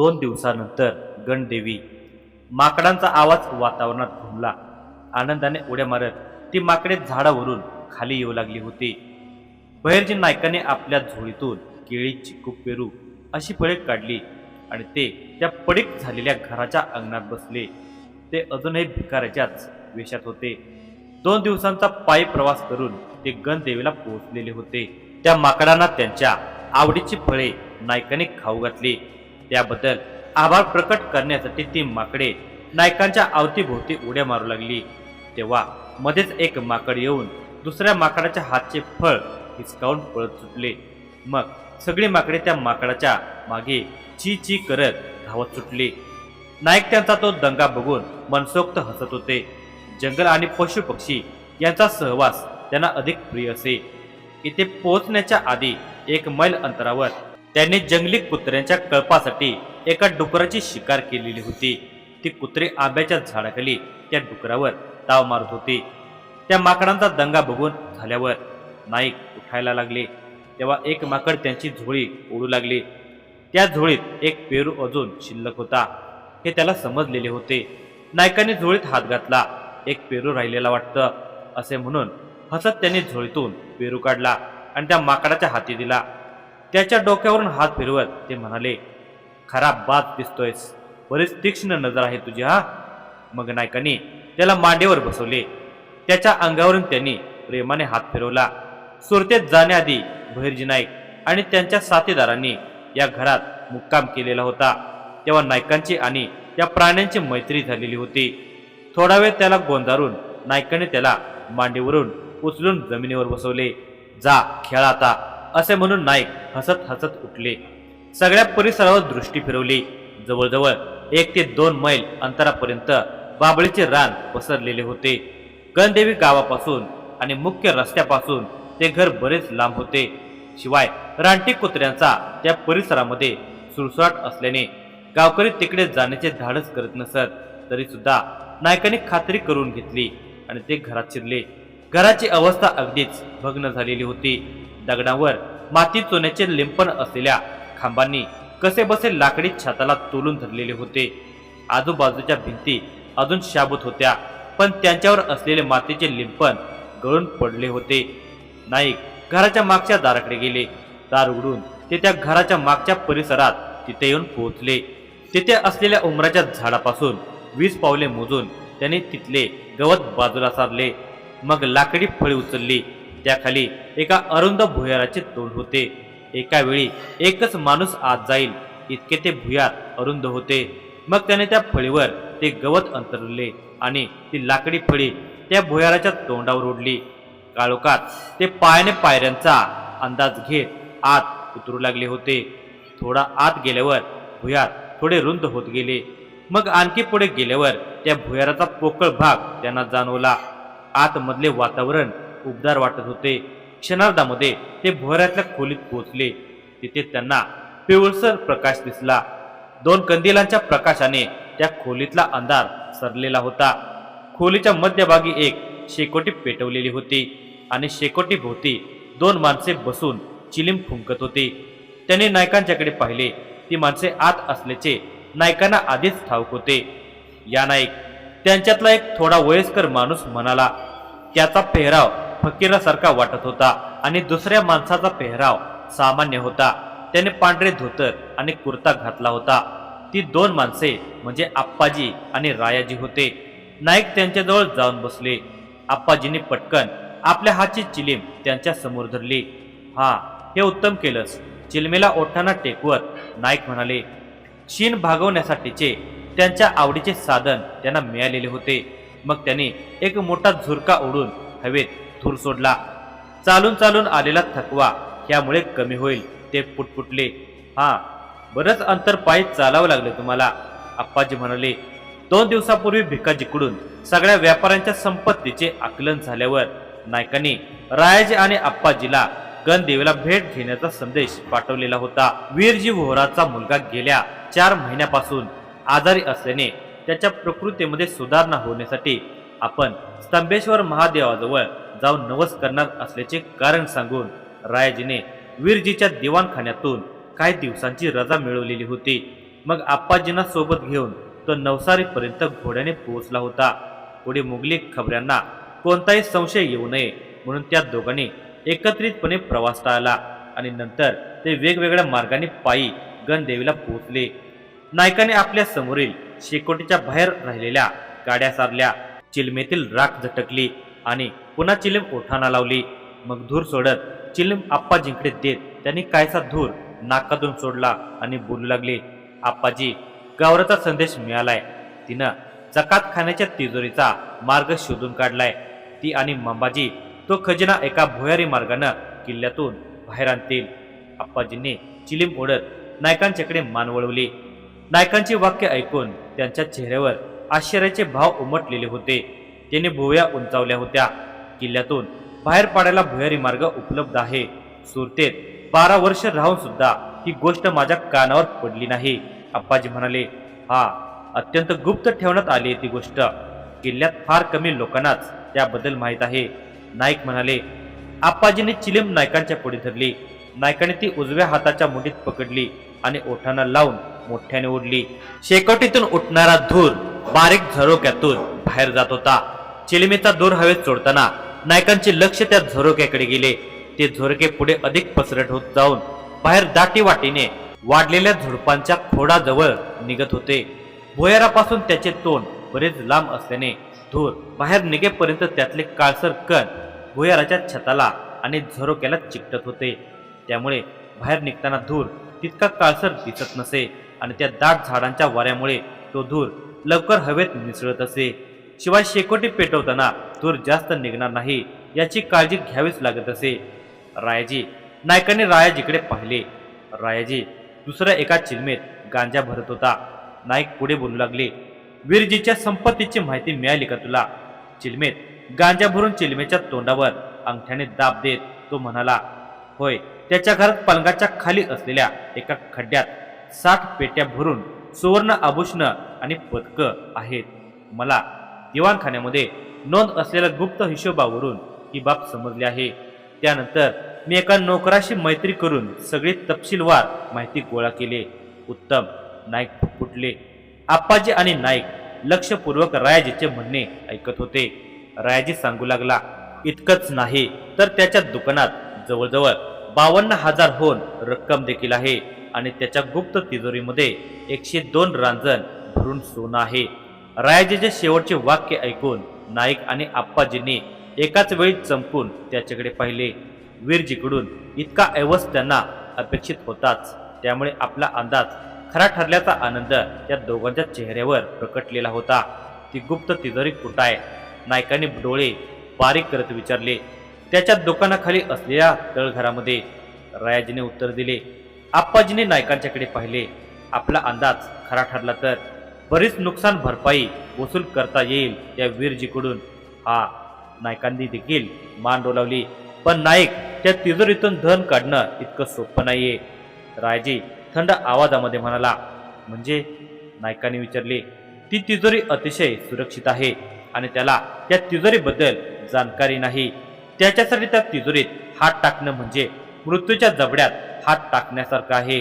2 दिवसानंतर गणदेवी माकडांचा आवाज वातावरणात घुमला. आनंदाने उड्या मारत ती माकडे झाडावरून खाली येऊ लागली होती. बहिर्जी नायकाने आपल्या झोळीतून केळी, चिकू, पेरू अशी फळे काढली आणि ते त्या पडीक झालेल्या घराच्या अंगणात बसले. ते अजूनही भिकाऱ्याच्याच वेशात होते. 2 दिवसांचा पायी प्रवास करून ते गणदेवीला पोहोचलेले होते. त्या माकडांना त्यांच्या आवडीची फळे नायकाने खाऊ घातली. त्याबद्दल आभार प्रकट करण्यासाठी ती माकडे नायकांच्या अवतीभोवती उड्या मारू लागली. तेव्हा मध्येच एक माकड येऊन दुसऱ्या माकडाच्या हातचे फळ हिसकावून पळत सुटले. मग सगळी माकडे त्या माकडाच्या मागे ची ची करत धावत सुटली. नायक त्यांचा तो दंगा बघून मनसोक्त हसत होते. जंगल आणि पशु पक्षी यांचा सहवास त्यांना अधिक प्रिय असे. इथे पोहोचण्याच्या आधी 1 मैल अंतरावर त्यांनी जंगली कुत्र्यांच्या कळपासाठी एका डुकराची शिकार केलेली होती. ती कुत्रे आंब्याच्या झाडाखाली त्या डुकरावर ताव मारत होती. त्या माकडांचा दंगा बघून झाल्यावर नाईक उठायला लागले. तेव्हा एक माकड त्यांची झोळी ओढू लागले. त्या झोळीत एक पेरू अजून शिल्लक होता हे त्याला समजलेले होते. नायकाने झोळीत हात घातला. एक पेरू राहिलेला वाटतं असे म्हणून हसत त्यांनी झोळीतून पेरू काढला आणि त्या माकडाच्या हाती दिला. त्याच्या डोक्यावरून हात फिरवत ते म्हणाले, खरा बाज दिसतोयस, बरीच तीक्ष्ण नजर आहे तुझी हा. मग नायकाने त्याला मांडीवर बसवले. त्याच्या अंगावरून त्यांनी प्रेमाने हात फिरवला. सुरतेत जाण्याआधी बहिर्जी नाईक आणि त्यांच्या साथीदारांनी या घरात मुक्काम केलेला होता. तेव्हा नायकांची आणि त्या प्राण्यांची मैत्री झालेली होती. थोडा वेळ त्याला गोंधारून नायकाने त्याला मांडीवरून उचलून जमिनीवर बसवले. जा खेळा आता असे म्हणून नाईक हसत हसत उठले. सगळ्या परिसरावर दृष्टी फिरवली. जवळजवळ 1 ते 2 मैल अंतरापर्यंत बाबळीचे रान पसरलेले होते. गणदेवी गावापासून आणि मुख्य रस्त्यापासून ते घर बरेच लांब होते. शिवाय रानटी कुत्र्यांचा त्या परिसरामध्ये सुळसुळाट असल्याने गावकरी तिकडे जाण्याचे धाडस करत नसत. तरी सुद्धा नायकाने खात्री करून घेतली आणि ते घरात शिरले. घराची अवस्था अगदीच भग्न झालेली होती. दगडावर माती चोण्याचे लिंपण असलेल्या खांबांनी कसे बसे लाकडी छताला तोलून धरलेले होते. आजूबाजूच्या भिंती अजून शाबूत होत्या, पण त्यांच्यावर असलेले मातीचे लिंपण गळून पडले होते. नाईक घराच्या मागच्या दाराकडे गेले. दार उघडून ते त्या घराच्या मागच्या परिसरात तिथे येऊन पोहोचले. तिथे असलेल्या उमराच्या झाडापासून 20 पावले मोजून त्यांनी तिथले गवत बाजूला सारले. मग लाकडी फळी उचलली. त्याखाली एका अरुंद भुयाराचे तोंड होते. एका वेळी एकच माणूस आत जाईल इतके ते भुयार अरुंद होते. मग त्याने त्या फळीवर ते गवत अंतरले आणि ती लाकडी फळी त्या भुयाराच्या तोंडावर ओढली. काळोखात ते पायाने पायऱ्यांचा अंदाज घेत आत उतरू लागले होते. थोडा आत गेल्यावर भुयार थोडे रुंद होत गेले. मग आणखी पुढे गेल्यावर त्या भुयाराचा पोकळ भाग त्यांना जाणवला. आतमधले वातावरण उबदार वाटत होते. क्षणार्धामध्ये ते भुयारातल्या खोलीत पोहोचले. तिथे त्यांना पिवळसर प्रकाश दिसला. 2 कंदिलांच्या प्रकाशाने त्या खोलीतला अंधार सरलेला होता. खोलीच्या मध्यभागी एक शेकोटी पेटवलेली होती आणि शेकोटी भोवती 2 माणसे बसून चिलीम फुंकत होती. त्यांनी नायकांच्याकडे पाहिले. ती माणसे आत असल्याचे नायकांना आधीच ठाऊक होते. या नाईक त्यांच्यातला एक थोडा वयस्कर माणूस म्हणाला. त्याचा पेहराव फकीरासारखा वाटत होता आणि दुसऱ्या माणसाचा पेहराव सामान्य होता. त्याने पांढरे धोतर आणि कुर्ता घातला होता. ती 2 माणसे म्हणजे आप्पाजी आणि रायाजी होते. नाईक त्यांच्याजवळ जाऊन बसले. आप्पाजींनी पटकन आपल्या हातची चिलीम त्यांच्या समोर धरली. हा, हे उत्तम केलंस. चिलमेला ओठांना टेकवत नाईक म्हणाले. शीन भागवण्यासाठीचे त्यांच्या आवडीचे साधन त्यांना मिळालेले होते. मग त्यांनी एक मोठा झुरका ओढून हवेत धूर सोडला. चालून चालून आलेला थकवा यामुळे कमी होईल ते पुटपुटले. हा, बरंच अंतर पायी चालावं लागलं तुम्हाला, आप्पाजी म्हणाले. 2 दिवसापूर्वी भिकाजीकडून सगळ्या व्यापाऱ्यांच्या संपत्तीचे आकलन झाल्यावर नायकांनी रायाजी आणि आप्पाजीला गणदेवीला भेट घेण्याचा संदेश पाठवलेला होता. वीरजी वोहराचा मुलगा गेल्या 4 महिन्यापासून आजारी असल्याने त्याच्या प्रकृतीमध्ये सुधारणा होण्यासाठी आपण स्तंभेश्वर महादेवाजवळ जाऊन नवस करणार असल्याचे कारण सांगून रायाजीने वीरजीच्या दिवाणखान्यातून काही दिवसांची रजा मिळवलेली होती. मग आप्पाजींना सोबत घेऊन तो नवसारीपर्यंत घोड्याने पोहोचला होता. पुढे मुघली खबऱ्यांना कोणताही संशय येऊ नये म्हणून त्या दोघांनी एकत्रितपणे प्रवास टाळला आणि नंतर ते वेगवेगळ्या मार्गाने पायी गणदेवीला पोहोचले. नायकाने आपल्या समोरील शेकोटीच्या बाहेर राहिलेल्या गाड्या सारल्या. चिलमेतील राख झटकली आणि पुन्हा चिलीम ओठाना लावली. मग धूर सोडत चिलीम आप्पाजींकडे देत त्यांनी कायसा धूर नाकातून सोडला आणि बोलू लागले, आप्पाजी, गावराचा संदेश मिळालाय. तिनं जकात खाण्याच्या तिजोरीचा मार्ग शोधून काढलाय. ती आणि मंबाजी तो खजिना एका भुयारी मार्गानं किल्ल्यातून बाहेर आणतील. आप्पाजींनी चिलीम ओढत नायकांच्याकडे मान वळवली. नायकांची वाक्य ऐकून त्यांच्या चेहऱ्यावर आश्चर्याचे भाव उमटलेले होते. त्याने भुवया उंचावल्या होत्या. किल्ल्यातून बाहेर पाडायला भुयारी मार्ग उपलब्ध आहे. सुरतेत 12 वर्ष राहून सुद्धा ही गोष्ट माझ्या कानावर पडली नाही. आप्पाजी म्हणाले, हा अत्यंत गुप्त ठेवण्यात आली ती गोष्ट. किल्ल्यात फार कमी लोकांनाच त्याबद्दल माहीत आहे. नाईक म्हणाले. आप्पाजींनी चिलीम नायकांच्या पुढे धरली. नायकाने ती उजव्या हाताच्या मुठीत पकडली आणि ओठांना लावून मोठ्याने ओढली. शेकोटीतून उठणारा धूर बारीक झरोक्यातून बाहेर जात होता. चिलिमेचा दोर हवेत सोडताना नायकांचे लक्ष त्या झरोक्याकडे गेले. ते झरोके पुढे अधिक पसरट होत जाऊन बाहेर दाटी वाटीने वाढलेल्या झुडपांच्या खोडाजवळ निघत होते. भुयारापासून त्याचे तोंड बरेच लांब असल्याने धूर बाहेर निघेपर्यंत त्यातले काळसर कण भुयाराच्या छताला आणि झरोक्याला चिकटत होते. त्यामुळे बाहेर निघताना धूर तितका काळसर दिसत नसे आणि त्या दाट झाडांच्या वाऱ्यामुळे तो धूर लवकर हवेत मिसळत असे. शिवाय शेकोटी पेटवताना धूर जास्त निघणार नाही याची काळजी घ्यावीच लागत असे. रायाजी नायकाने रायाजीकडे पाहिले. रायाजी दुसऱ्या एका चिलमेत गांजा भरत होता. नाईक पुढे बोलू लागले, वीरजीच्या संपत्तीची माहिती मिळाली का तुला? चिलमेत गांजा भरून चिलमेच्या तोंडावर अंगठ्याने दाब देत तो म्हणाला, होय, त्याच्या घरात पलंगाच्या खाली असलेल्या एका खड्ड्यात 60 पेट्या भरून सुवर्ण आभूषण आणि पदक आहेत. मला दिवाणखान्यामध्ये नोंद असलेल्या गुप्त हिशोबावरून ही बाब समजली आहे. त्यानंतर मी एका नोकराशी मैत्री करून सगळी तपशीलवार माहिती गोळा केली. उत्तम, नाईक फुटले. आप्पाजी आणि नाईक लक्षपूर्वक रायाजीचे म्हणणे ऐकत होते. रायाजी सांगू लागला, इतकंच नाही तर त्याच्या दुकानात जवळजवळ 52,000 होन रक्कम देखील आहे आणि त्याच्या गुप्त तिजोरीमध्ये 102 रांजण भरून सोनं आहे. रायाजीचे शेवटचे वाक्य ऐकून नाईक आणि आप्पाजींनी एकाच वेळी चमकून त्याच्याकडे पाहिले. वीरजीकडून इतका ऐवज त्यांना अपेक्षित होताच. त्यामुळे आपला अंदाज खरा ठरल्याचा आनंद त्या दोघांच्या चेहऱ्यावर प्रकटलेला होता. ती गुप्त तिजोरी कुठं आहे? नायकाने डोळे बारीक करत विचारले. त्याच्या दुकानाखाली असलेल्या तळघरामध्ये, रायाजीने उत्तर दिले. आप्पाजीने नायकांच्याकडे पाहिले. आपला अंदाज खरा ठरला तर बरीच नुकसान भरपाई वसूल करता येईल त्या वीरजीकडून. हा, नायकांनी देखील मान डोलावली. पण नाईक, त्या तिजोरीतून धन काढणं इतकं सोपं नाहीये. रायाजी थंड आवाजामध्ये म्हणाला. म्हणजे? नायकाने विचारले. ती तिजोरी अतिशय सुरक्षित आहे आणि त्याला त्या तिजोरीबद्दल जाणकारी नाही. त्याच्यासाठी त्या तिजोरीत हात टाकणं म्हणजे मृत्यूच्या जबड्यात हात टाकण्यासारखं आहे.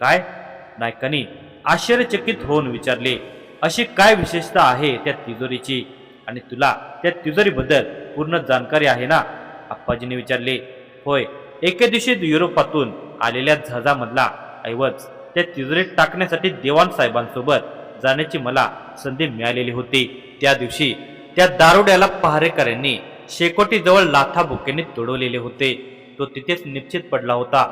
काय? नायकाने आश्चर्यचकित होऊन विचारले. अशी काय विशेषता आहे त्या तिजोरीची आणि तुला त्या तिजोरीबद्दल पूर्ण जाणकारी आहे ना? आप्पाजीने विचारले. होय, एके दिवशी युरोपातून आलेल्या जहाजामधला ऐवज त्या तिजोरीत टाकण्यासाठी देवान साहेबांसोबत जाण्याची मला संधी मिळालेली होती. त्या दिवशी त्या दारुड्याला पहारेकऱ्यांनी शेकोटीजवळ लाथाबुक्क्यांनी तोडवलेले होते. तो तिथेच निश्चित पडला होता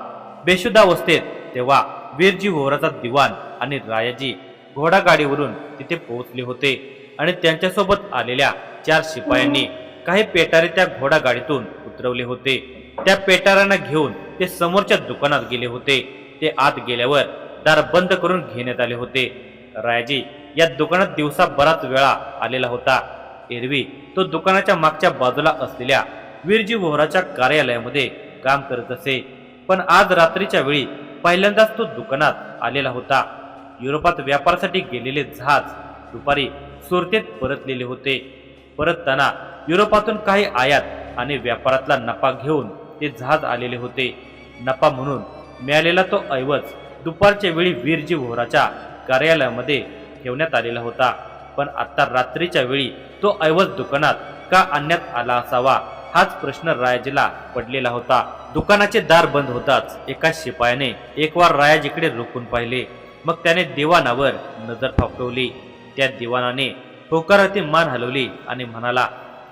बेशुद्धावस्थेत. तेव्हा वीरजी वोहराचा दिवाण आणि रायाजी घोडागाडीवरून तिथे पोहोचले होते आणि त्यांच्यासोबत आलेल्या 4 शिपायांनी काही पेटारे त्या घोडागाडीतून उतरवले होते. त्या पेटाऱ्यांना घेऊन ते समोरच्या दुकानात गेले होते. ते आत गेल्यावर दार बंद करून घेण्यात आले होते. रायाजी या दुकानात दिवसा बराच वेळा आलेला होता. एरवी तो दुकानाच्या मागच्या बाजूला असलेल्या वीरजी वोहराच्या कार्यालयामध्ये काम करत असे. पण आज रात्रीच्या वेळी पहिल्यांदाच तो दुकानात आलेला होता. युरोपात व्यापारासाठी गेलेले जहाज दुपारी सुरतेत परतलेले होते. परतताना युरोपातून काही आयात आणि व्यापारातला नफा घेऊन ते जहाज आलेले होते. नफा म्हणून मिळालेला तो ऐवज दुपारच्या वेळी वीरजी वोहराच्या कार्यालयामध्ये ठेवण्यात आलेला होता, पण आता रात्रीच्या वेळी तो ऐवज दुकानात का आणण्यात आला असावा हाच प्रश्न रायाजीला पडलेला होता. दुकानाचे दार बंद होताच एका शिपायाने एक वार रायाजीकडे रोखून पाहिले. मग त्याने दिवाणावर नजर फाफकवली. त्या दिवाणाने होकाराती मान हलवली आणि म्हणाला,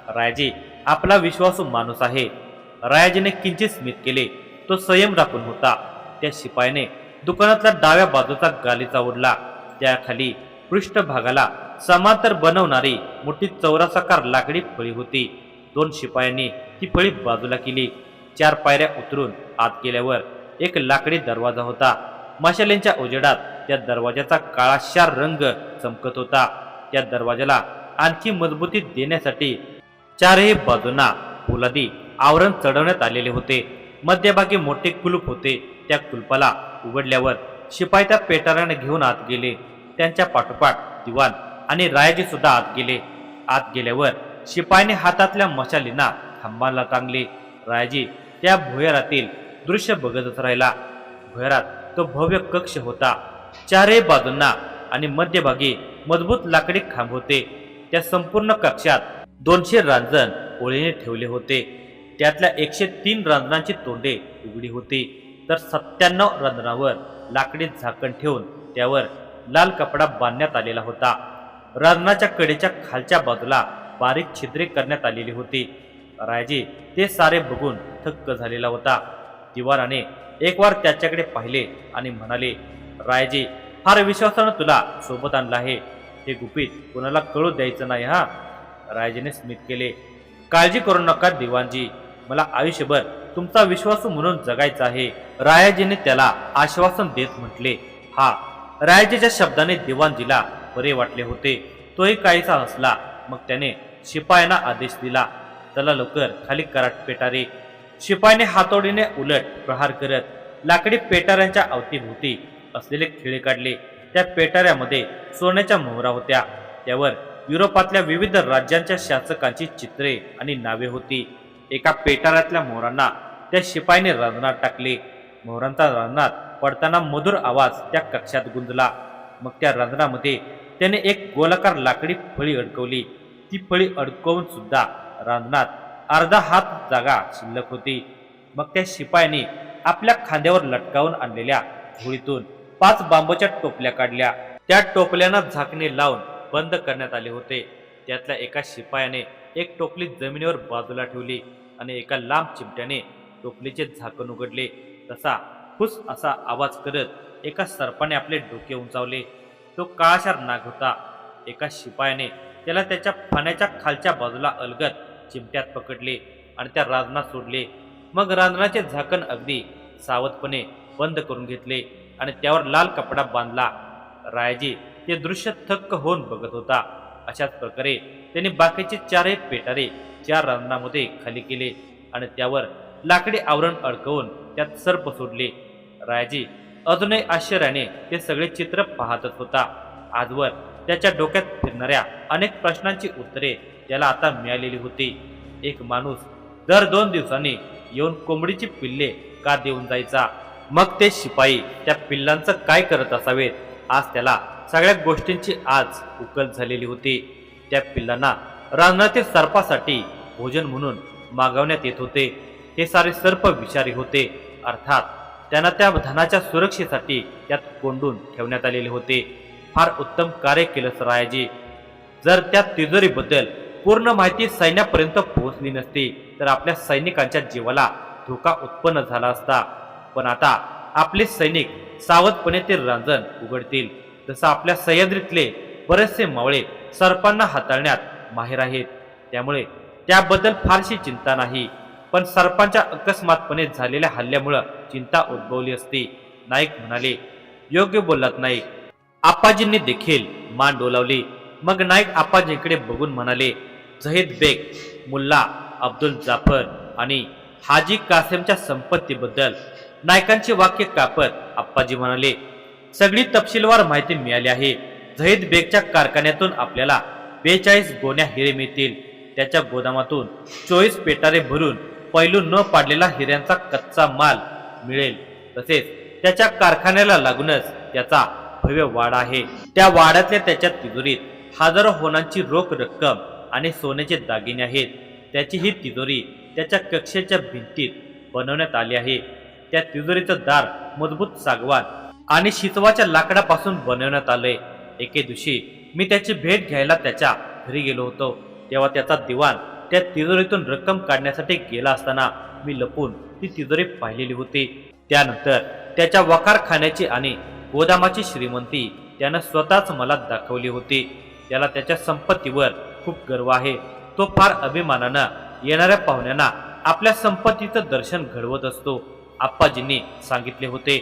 रायाजी आपला विश्वासू माणूस आहे. रायाजीने किंचित स्मित केले. तो संयम राखून होता. त्या शिपायाने दुकानातला डाव्या बाजूचा गालीचा ओढला. त्याखाली पृष्ठभागाला समांतर बनवणारी मोठी चौरसाकार लाकडी फळी होती. 2 शिपायांनी ती फळी बाजूला केली. 4 पायऱ्या उतरून आत गेल्यावर एक लाकडी दरवाजा होता. मशालींच्या उजेडात त्या दरवाजाचा काळाशार रंग चमकत होता. त्या दरवाजाला आणखी मजबूती देण्यासाठी 4ही बाजूंना पोलादी आवरण चढवण्यात आलेले होते. मध्यभागी मोठे कुलूप होते. त्या कुलपाला उघडल्यावर शिपाई त्या पेटाऱ्याने घेऊन आत गेले. त्यांच्या पाठोपाठ दिवाण आणि रायाजी सुद्धा आत गेले. आत गेल्यावर शिपाईने हातातल्या मशालींना खांबाला टांगले. रायाजी त्या भुयारातील दृश्य बघतच राहिला. भुयारात तो भव्य कक्ष होता. 4ही बाजूंना आणि मध्यभागी मजबूत लाकडी खांब होते. त्या संपूर्ण कक्षात 200 रांजण ओळीने ठेवले होते. त्यातल्या 103 रांजणांची तोंडे उघडी होती, तर 97 रांजणांवर लाकडी झाकण ठेवून त्यावर लाल कपडा बांधण्यात आलेला होता. रांजणाच्या कडेच्या खालच्या बाजूला बारीक छिद्रे करण्यात आलेली होती. रायाजी ते सारे बघून थक्क झालेला होता. दिवाणाने एक वार त्याच्याकडे पाहिले आणि म्हणाले, रायाजी फार विश्वासानं तुला सोबत आणलं आहे. हे गुपित कोणाला कळू द्यायचं नाही हा. रायाजीने स्मित केले. काळजी करू नका दिवाणजी, मला आयुष्यभर तुमचा विश्वासू म्हणून जगायचं आहे. रायाजीने त्याला आश्वासन देत म्हटले. हा रायाजीच्या शब्दाने दिवाणजीला बरे वाटले होते. तोही काहीसा हसला. मग त्याने शिपायांना आदेश दिला, चला लवकर खाली कराट पेटारे. शिपायाने हातोडीने उलट प्रहार करत लाकडी पेटाऱ्यांच्या अवतीभोवती असलेले खिळे काढले. त्या पेटाऱ्यामध्ये सोन्याच्या मोहरा होत्या. त्यावर युरोपातल्या विविध राज्यांच्या शासकांची चित्रे आणि नावे होती. एका पेटाऱ्यातल्या मोहरांना त्या शिपाईने रांजणात टाकले. मोहरांचा रांजणात पडताना मधुर आवाज त्या कक्षात गुंजला. मग त्या रांजणामध्ये त्याने एक गोलाकार लाकडी फळी अडकवली. ती फळी अडकवून सुद्धा रांजणात अर्धा हात जागा शिल्लक होती. मग त्या शिपायाने आपल्या खांद्यावर लटकावून आणलेल्या झोळीतून 5 बांबूच्या टोपल्या काढल्या. त्या टोपल्यांना झाकणे लावून बंद करण्यात आले होते. त्यातल्या एका शिपायाने एक टोपली जमिनीवर बाजूला ठेवली आणि एका लांब चिमट्याने टोपलीचे झाकण उघडले. तसा फुस असा आवाज करत एका सर्पाने आपले डोके उंचावले. तो काळाशार नाग होता. एका शिपायाने त्याला त्याच्या फाण्याच्या खालच्या बाजूला अलगद चिमट्यात पकडले आणि त्या रांजणात सोडले. मग रांजणाचे झाकण अगदी सावधपणे बंद करून घेतले आणि त्यावर लाल कपडा बांधला. रायाजी ते दृश्य थक्क होऊन बघत होता. अशाच प्रकारे त्यांनी बाकीचे 4ही पेटारे 4 रांजणामध्ये खाली केले आणि त्यावर लाकडी आवरण अडकवून त्यात सर्प सोडले. रायाजी अजूनही आश्चर्याने ते सगळे चित्र पाहतच होता. आजवर त्याच्या डोक्यात फिरणाऱ्या अनेक प्रश्नांची उत्तरे त्याला आता मिळालेली होती. एक माणूस दर 2 दिवसांनी येऊन कोंबडीची पिल्ले का देऊन जायचा? मग ते शिपाई त्या पिल्लांचं काय करत असावेत? आज त्याला सगळ्या गोष्टींची आज उकल झालेली होती. त्या पिल्लांना रांजणातील सर्पासाठी भोजन म्हणून मागवण्यात येत होते. हे सारे सर्प विषारी होते. अर्थात त्यांना त्या धनाच्या सुरक्षेसाठी त्यात कोंडून ठेवण्यात आलेले होते. फार उत्तम कार्य केलं रायाजी. जर त्या तिजोरीबद्दल पूर्ण माहिती सैन्यापर्यंत पोहोचली नसती तर आपल्या सैनिकांच्या जीवाला धोका उत्पन्न झाला असता. पण आता आपले सैनिक सावधपणे ते रांजण उघडतील. जसं आपल्या सह्याद्रीतले बरेचसे मावळे सर्पांना हाताळण्यात माहीर आहेत, त्यामुळे त्याबद्दल फारशी चिंता नाही. पण सर्पांच्या अकस्मातपणे झालेल्या हल्ल्यामुळे चिंता उद्भवली असती. नाईक म्हणाले, योग्य बोललात नाईक. आप्पाजींनी देखील मान डोलावली. मग नाईक आप्पाजींकडे बघून म्हणाले, झहीद बेग, मुल्ला अब्दुल जाफर आणि हाजी कासेमच्या संपत्तीबद्दल नायकांची वाक्य कापत आप्पाजी म्हणाले, सगळी तपशीलवार माहिती मिळाली आहे. झहीद बेगच्या कारखान्यातून आपल्याला 42 गोण्या हिरे मिळतील. त्याच्या गोदामातून 24 पेटारे भरून पैलू न पाडलेला हिऱ्यांचा कच्चा माल मिळेल. तसेच त्याच्या कारखान्याला लागूनच त्याचा भव्य वाडा आहे. त्या वाड्यातल्या त्याच्या तिजोरीत हजारो होनांची रोख रक्कम आणि सोन्याचे दागिने आहेत. त्याची ही तिजोरी त्याच्या कक्षेच्या भिंतीत बनवण्यात आली आहे. त्या तिजोरीचं दार मजबूत सागवान आणि शिसवाच्या लाकडापासून बनवण्यात आलंय. एके दिवशी मी त्याची भेट घ्यायला त्याच्या घरी गेलो होतो. तेव्हा त्याचा दिवाण त्या तिजोरीतून रक्कम काढण्यासाठी गेला असताना मी लपून ती तिजोरी पाहिलेली होती. त्यानंतर त्याच्या वखारखान्याची आणि गोदामाची श्रीमंती त्यानं स्वतःच मला दाखवली होती. त्याला त्याच्या संपत्तीवर खूप गर्व आहे. तो फार अभिमानानं येणाऱ्या पाहुण्यांना आपल्या संपत्तीचं दर्शन घडवत असतो. आप्पाजींनी सांगितले होते.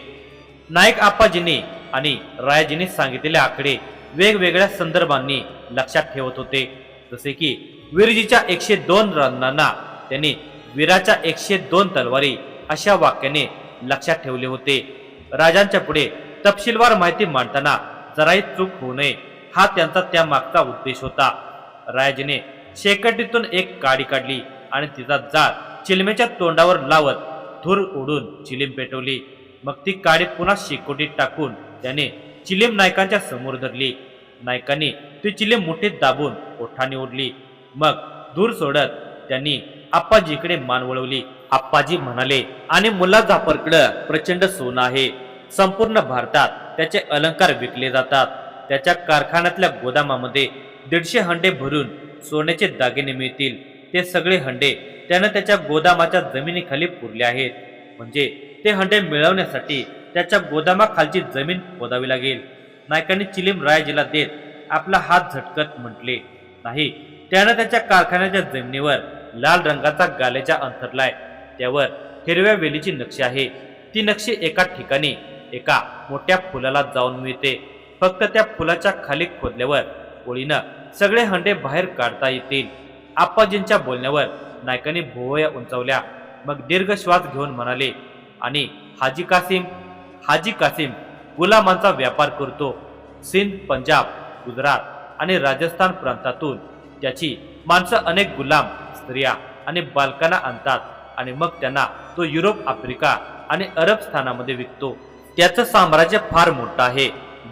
नाईक आप्पाजींनी आणि रायाजींनी सांगितलेले आकडे वेगवेगळ्या संदर्भांनी लक्षात ठेवत होते. जसे की वीरजीच्या 102 रणांना त्यांनी वीराच्या 102 तलवारी अशा वाक्याने लक्षात ठेवले होते. राजांच्या पुढे तपशीलवार माहिती मांडताना जराही चूक होऊ नये हा त्यांचा त्या मागचा उद्देश होता. रायाजीने शेकटीतून एक काडी काढली आणि तिचा जाळ चिलमेच्या तोंडावर लावत धूर ओढून चिलीम पेटवली. मग ती काडी पुन्हा शेकोटीत टाकून त्याने चिलीम नायकांच्या समोर धरली. नायकांनी ती चिलीम मुठीत दाबून ओठाने ओढली. मग धूर सोडत त्यांनी आप्पाजीकडे मान वळवली. आप्पाजी म्हणाले, आणि मुल्ला जाफरकडं प्रचंड सोनं आहे. संपूर्ण भारतात त्याचे अलंकार विकले जातात. त्याच्या कारखान्यातल्या गोदामामध्ये 150 हंडे भरून सोन्याचे दागिने मिळतील. ते सगळे हंडे त्यानं त्याच्या गोदामाच्या जमिनीखाली पुरले आहेत. म्हणजे ते हंडे मिळवण्यासाठी त्याच्या गोदामाखालची जमीन खोदावी लागेल. नायकांनी चिलीम रायजीला देत आपला हात झटकत म्हटले, नाही, त्यानं त्याच्या कारखान्याच्या जमिनीवर लाल रंगाचा गालेचा अंथरलाय. त्यावर हिरव्या वेलीची नक्षी आहे. ती नक्षी एका ठिकाणी एका मोठ्या फुलाला जाऊन मिळते. फक्त त्या फुलाच्या खाली खोदल्यावर ओळीनं सगळे हंडे बाहेर काढता येतील. आप्पाजींच्या बोलण्यावर नायकांनी भुवया उंचावल्या. मग दीर्घ श्वास घेऊन म्हणाले, आणि हाजी कासिम गुलामांचा व्यापार करतो. सिंध, पंजाब, गुजरात आणि राजस्थान प्रांतातून त्याची माणसं अनेक गुलाम स्त्रिया आणि बालकांना आणतात आणि मग त्यांना तो युरोप, आफ्रिका आणि अरब स्थानामध्ये विकतो. त्याचं साम्राज्य फार मोठं आहे.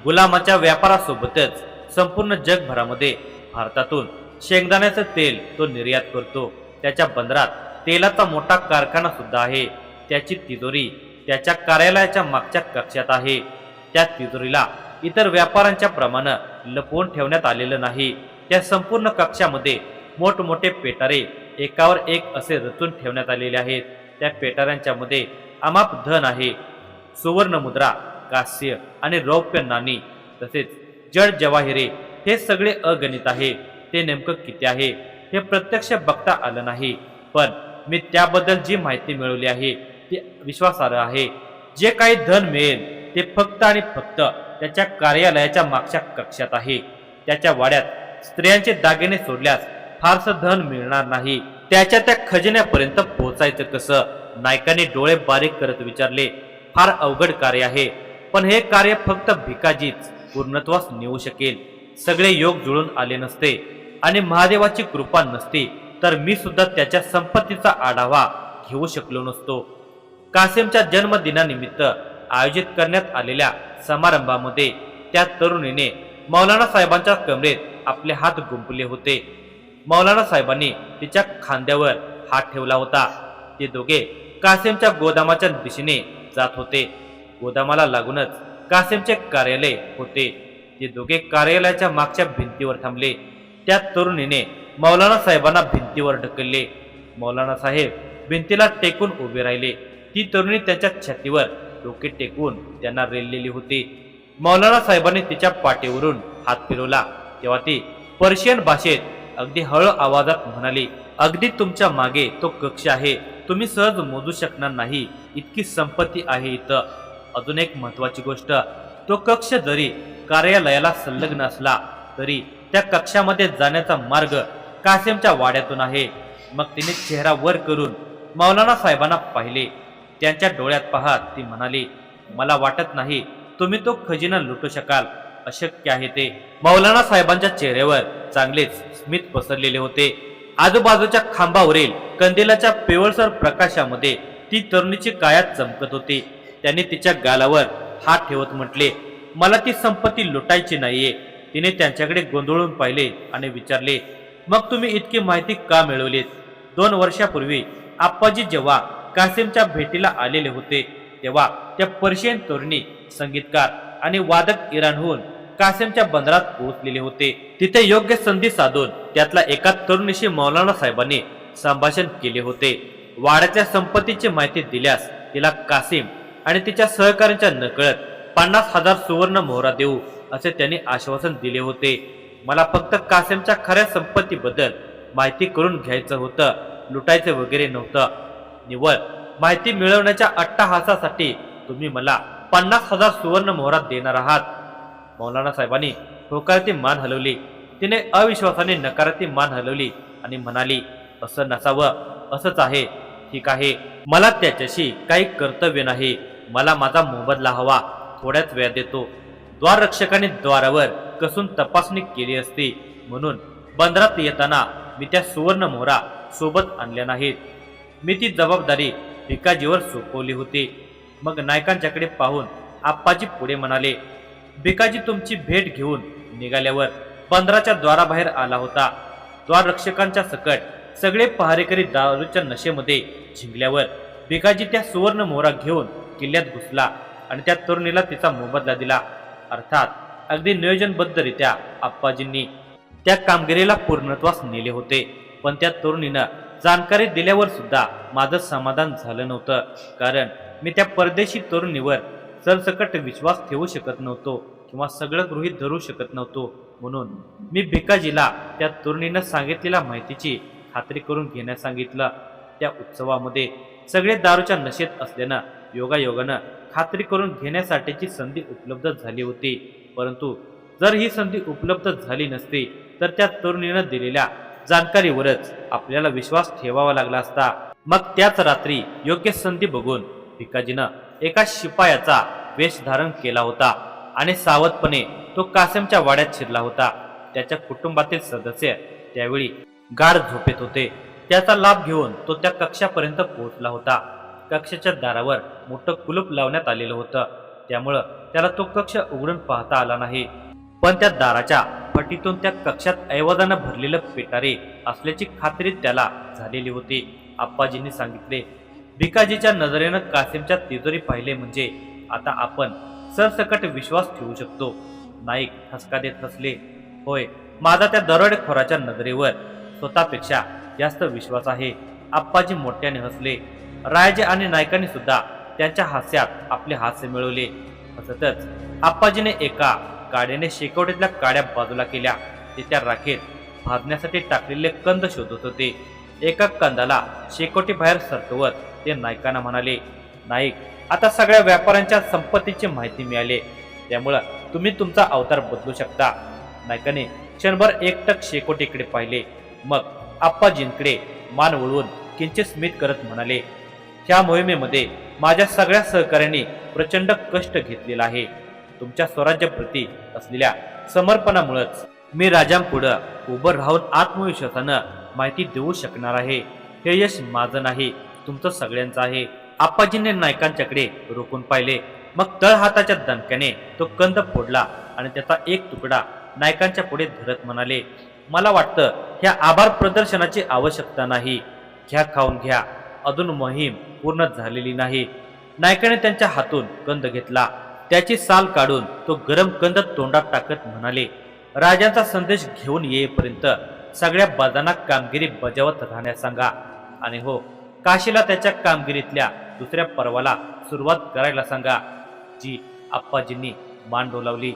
गुलामाच्या व्यापारासोबतच संपूर्ण जगभरामध्ये भारतातून शेंगदाण्याचं तेल तो निर्यात करतो. त्याच्या बंदरात तेलाचा मोठा कारखाना सुद्धा आहे. त्याची तिजोरी त्याच्या कार्यालयाच्या मागच्या कक्षात आहे. त्या तिजोरीला इतर व्यापाऱ्यांच्या प्रमाणे लपवून ठेवण्यात आलेलं नाही. त्या संपूर्ण कक्षामध्ये मोठमोठे पेटारे एकावर एक असे रचून ठेवण्यात आलेले आहेत. त्या पेटाऱ्यांच्या मध्ये अमाप धन आहे. सुवर्ण मुद्रा, कांस्य आणि रौप्य नाणी, तसेच जड जवाहिरे, हे सगळे अगणित आहे. ते नेमकं किती आहे हे प्रत्यक्ष बघता आलं नाही, पण मी त्याबद्दल जी माहिती मिळवली आहे ती विश्वासार्ह आहे. जे काही धन मिळेल ते फक्त आणि फक्त त्याच्या कार्यालयाच्या मागच्या कक्षात आहे. त्याच्या वाड्यात स्त्रियांचे दागिने सोडल्यास फारसं धन मिळणार नाही. त्याच्या त्या खजिन्यापर्यंत पोहोचायचं कसं? नायकाने डोळे बारीक करत विचारले. फार अवघड कार्य आहे, पण हे कार्य फक्त भिकाजीच पूर्णत्वास नेऊ शकेल. सगळे योग जुळून आले नसते आणि महादेवाची कृपा नसती तर मी सुद्धा त्याच्या संपत्तीचा आढावा घेऊ शकलो नसतो. कासिमच्या जन्मदिनानिमित्त आयोजित करण्यात आलेल्या समारंभामध्ये त्या तरुणीने मौलाना साहेबांच्या कमरेत आपले हात गुंफले होते. मौलाना साहेबांनी तिच्या खांद्यावर हात ठेवला होता. ते दोघे कासिमच्या गोदामाच्या दिशेने जात होते. गोदामाला लागूनच कासिमचे कार्यालय होते. ते दोघे कार्यालयाच्या मागच्या भिंतीवर थांबले. त्या तरुणीने मौलाना साहेबांना भिंतीवर ढकलले. मौलाना साहेब भिंतीला टेकून उभे राहिले. ती तरुणी त्याच्या छातीवर डोके टेकवून त्यांना रेललेली होती. मौलाना साहेबांनी तिच्या पाठीवरून हात फिरवला. तेव्हा ती पर्शियन भाषेत अगदी हळू आवाजात म्हणाली, अगदी तुमच्या मागे तो कक्ष आहे. तुम्ही सहज मोजू शकणार नाही इतकी संपत्ती आहे इथं. अजून एक महत्वाची गोष्ट, तो कक्ष जरी कार्यालयाला संलग्न असला तरी त्या कक्षामध्ये जाण्याचा मार्ग कासिमच्या वाड्यातून आहे. मग तिने चेहरा वर करून मौलाना साहेबांना पाहिले. त्यांच्या डोळ्यात पाहत ती म्हणाली, मला वाटत नाही तुम्ही तो खजिना लुटू शकाल. अशक्य आहे ते. मौलाना साहेबांच्या चेहऱ्यावर चांगलेच स्मित पसरलेले होते. आजूबाजूच्या खांबावरील कंदिलाच्या पिवळसर प्रकाशामध्ये ती तरुणीची काया चमकत होती. त्यांनी तिच्या गालावर हात ठेवत म्हटले, मला ती संपत्ती लुटायची नाहीये. तिने त्यांच्याकडे गोंधळून पाहिले आणि विचारले, मग तुम्ही इतकी माहिती का मिळवलीत? 2 वर्षापूर्वी आप्पाजी जेव्हा कासिमच्या भेटीला आलेले होते तेव्हा त्या पर्शियन तरुणी संगीतकार आणि वादक इराणहून कासिमच्या बंदरात पोहोचलेले होते. तिथे योग्य संधी साधून त्यातल्या एका तरुणीशी मौलाना साहेबांनी संभाषण केले होते. वाड्याच्या संपत्तीची माहिती दिल्यास तिला कासिम आणि तिच्या सहकाऱ्यांच्या नकळत 50,000 सुवर्ण मोहरा देऊ असे त्यांनी आश्वासन दिले होते. मला फक्त कासिमच्या खऱ्या संपत्तीबद्दल माहिती करून घ्यायचं होतं, लुटायचं वगैरे नव्हतं. निव्वळ माहिती मिळवण्याच्या अट्टाहासासाठी तुम्ही मला 50,000 सुवर्ण मोहरा देणार आहात? मौलाना साहेबांनी होकाराती मान हलवली. तिने अविश्वासाने नकाराती मान हलवली आणि म्हणाली, असं नसावं, असंच आहे. ठीक आहे, मला त्याच्याशी काही कर्तव्य नाही. मला माझा मोबदला हवा. थोड्याच वेळ देतो. द्वाररक्षकाने द्वारावर कसून तपासणी केली असती म्हणून बंदरात येताना मी त्या सुवर्ण मोहरा सोबत आणल्या नाहीत. मी ती जबाबदारी भिकाजीवर सोपवली होती. मग नायकांच्याकडे पाहून आप्पाजी पुढे म्हणाले, भिकाजी तुमची भेट घेऊन निघाल्यावर बंदराच्या द्वाराबाहेर आला होता. द्वाररक्षकांच्या सकट सगळे पहारेकरी दारूच्या नशेमध्ये झिंगल्यावर भिकाजी त्या सुवर्ण मोहरा घेऊन किल्ल्यात घुसला आणि त्या तरुणीला तिचा मोबदला दिला. अर्थात अगदी नियोजनबद्धरित्या आप्पाजींनी त्या कामगिरीला पूर्णत्वास नेले होते. पण त्या तरुणीनं जाणकारी दिल्यावर सुद्धा माझं समाधान झालं नव्हतं. कारण मी त्या परदेशी तरुणीवर सरसकट विश्वास ठेवू शकत नव्हतो किंवा सगळं गृहीत धरू शकत नव्हतो. म्हणून मी भिकाजीला त्या तरुणीनं सांगितलेल्या माहितीची खात्री करून घेण्यास सांगितलं. त्या उत्सवामध्ये सगळे दारूच्या नशेत असल्यानं योगायोगानं खात्री करून घेण्यासाठीची संधी उपलब्ध झाली होती. परंतु जर ही संधी उपलब्ध झाली नसती तर त्या तरुणीनं दिलेल्या जाणकारीवरच आपल्याला विश्वास ठेवावा लागला असता. मग त्याच रात्री योग्य संधी बघून भिकाजीनं एका शिपायाचा वेश धारण केला होता आणि सावधपणे तो कासिमच्या वाड्यात शिरला होता. त्याच्या कुटुंबातील सदस्य त्यावेळी गाढ झोपेत होते. त्याचा लाभ घेऊन तो त्या कक्षापर्यंत पोहोचला होता. कक्षाच्या दारावर मोठं कुलूप लावण्यात आलेलं होतं, त्यामुळं त्याला तो कक्ष उघडून पाहता आला नाही. पण त्या दाराच्या फटीतून त्या कक्षात ऐवजानं भरलेलं पेटारे असल्याची खात्री त्याला झालेली होती. आप्पाजींनी सांगितले, भिकाजीच्या नजरेनं कासिमच्या तिजोरी पाहिले म्हणजे आता आपण सरसकट विश्वास ठेवू शकतो. नाईक ठसका देत हसले, होय, माझा त्या दरोडेखोराच्या नजरेवर स्वतःपेक्षा जास्त विश्वास आहे. आप्पाजी मोठ्याने हसले. रायजे आणि नायकांनी सुद्धा त्यांच्या हास्यात आपले हास्य मिळवले. हसतच आप्पाजीने एका काड्याने शेकोटीतल्या काड्या बाजूला केल्या. ते त्या राखेत भाजण्यासाठी टाकलेले कंद शोधत होते. एका कंदाला शेकोटी बाहेर सरकवत ते नायकांना म्हणाले, नाईक, आता सगळ्या व्यापाऱ्यांच्या संपत्तीची माहिती मिळाली, त्यामुळं तुम्ही तुमचा अवतार बदलू शकता. नायकाने क्षणभर एकटक शेकोटीकडे पाहिले. मग आप्पाजींकडे मान वळवून किंचित स्मित करत म्हणाले, ह्या मोहिमेमध्ये माझ्या सगळ्या सहकाऱ्यांनी प्रचंड कष्ट घेतलेला आहे. तुमच्या स्वराज्याप्रती असलेल्या समर्पणामुळेच मी राजांपुढं उभं राहून आत्मविश्वासानं माहिती देऊ शकणार आहे. हे यश माझं नाही, तुमचं सगळ्यांचं आहे. आप्पाजींनी नायकांच्याकडे रोखून पाहिले. मग तळहाताच्या दणक्याने तो कंद फोडला आणि त्याचा एक तुकडा नायकांच्या पुढे धरत म्हणाले, मला वाटतं ह्या आभार प्रदर्शनाची आवश्यकता नाही. घ्या, खाऊन घ्या, अजून मोहीम पूर्ण झालेली नाही. नायकाने त्यांच्या हातून कंद घेतला. त्याची साल काढून तो गरम कंद तोंडात टाकत म्हणाले, राजांचा संदेश घेऊन येईपर्यंत सगळ्या बाजांना कामगिरी बजावत राहण्यास सांगा. आणि हो, काशीला त्याच्या कामगिरीतल्या दुसऱ्या पर्वाला सुरुवात करायला सांगा. जी आप्पाजींनी मान डोलावली.